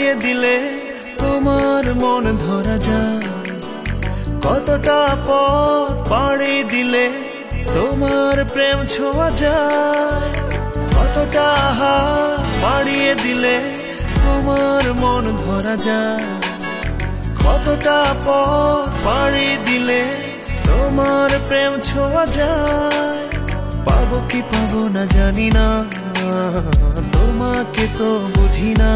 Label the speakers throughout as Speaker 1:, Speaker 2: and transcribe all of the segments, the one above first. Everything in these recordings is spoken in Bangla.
Speaker 1: বাড়িয়ে দিলে তোমার মন ধরা যায়। কতটা পথ পাড়ি দিলে তোমার প্রেম ছোঁয়া যায়। কতটা হাত বাড়িয়ে দিলে তোমার মন ধরা যায়। কতটা পথ পাড়ি দিলে তোমার প্রেম ছোঁয়া যায়। পাবো কি পাবো না জানি না, তোমাকে তো বুঝি না।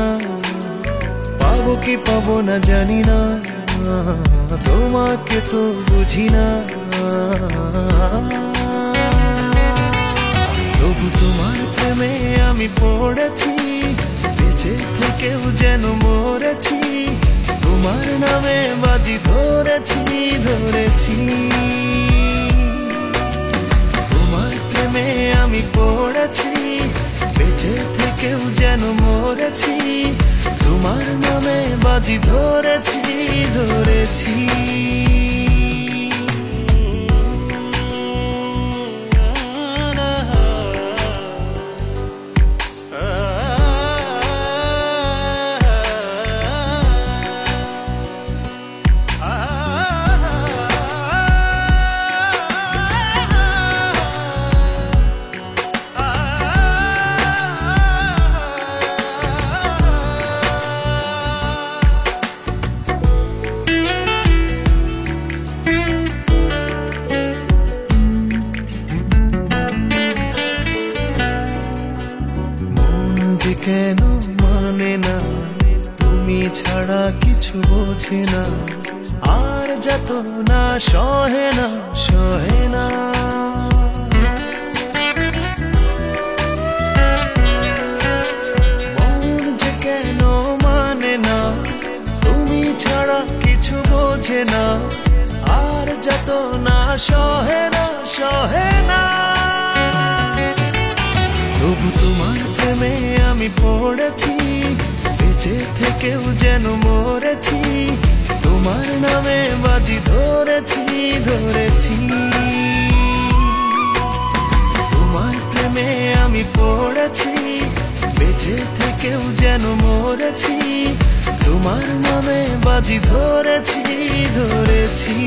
Speaker 1: পাবো কি পাবো না জানি না, তোমাকে তো বুঝি না। তবু তোমার প্রেমে আমি পড়েছি, বেঁচে থেকেও যেন মরেছি। তোমার নামে বাজি ধরেছি ধরেছি। তোমার প্রেমে আমি পড়েছি, বেঁচে থেকেও যেন মরেছি। তোমার নামে বাজি ধরেছি ধরেছি। কেন মানে না, তুমি ছাড়া কিছু বোঝে না। আর যত না সহে না সহে না। মন যে কেন মানে না, তুমি ছাড়া কিছু বোঝে না। আর যত না সহে না সহে না। তবু তোমার প্রেমে আমি পড়েছি, বেঁচে থেকেও যেন মরেছি। তোমার নামে বাজি ধরেছি ধরেছি। তোমার প্রেমে আমি পড়েছি, বেঁচে থেকেও যেন মরেছি। তোমার নামে বাজি ধরেছি ধরেছি।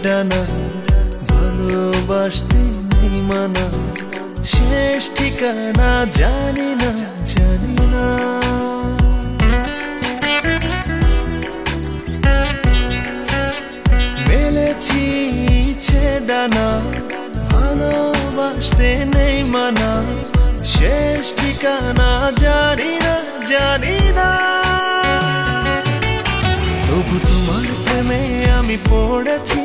Speaker 1: ডানা ভালোবাসতে নেই মানা, শেষ ঠিকানা জানি না জানি না। মেলেছি ইচ্ছে ডানা ভালোবাসতে নেই মানা, শেষ ঠিকানা জানি না জানি না। তবু তোমার প্রেমে আমি পড়েছি,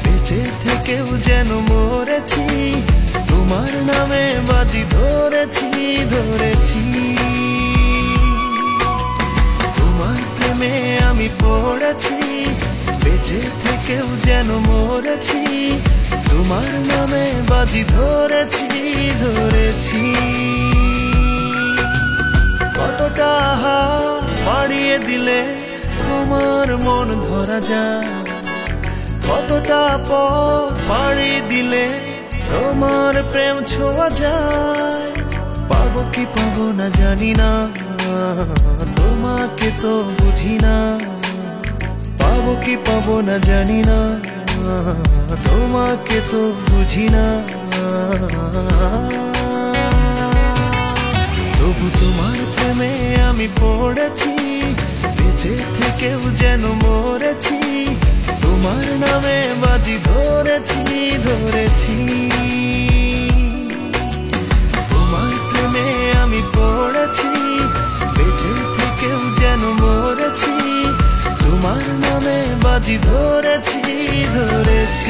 Speaker 1: বেঁচে থেকেও যেন মরেছি। তোমার নামে বাজি ধরেছি ধরেছি। তোমার প্রেমে আমি পড়েছি, বেঁচে থেকেও যেন মরেছি। তোমার নামে বাজি ধরেছি ধরেছি। কতটা হাত বাড়িয়ে দিলে তোমার মন ধরা যায়। কতটা পথ পাড়ি দিলে তোমার প্রেম ছোঁয়া যায়। পাবো কি পাবো না জানি না, তোমাকে তো বুঝি না। পাবো কি পাবো না জানি না, তোমাকে তো বুঝি না। তবু তোমার প্রেমে আমি পড়েছি, বেঁচে থেকেও যেন মরেছি। তোমার নামে বাজি ধরেছি ধরেছি। তোমার প্রেমে আমি পড়েছি, বেঁচে থেকেও যেন মরেছি। তোমার নামে বাজি ধরেছি ধরেছি।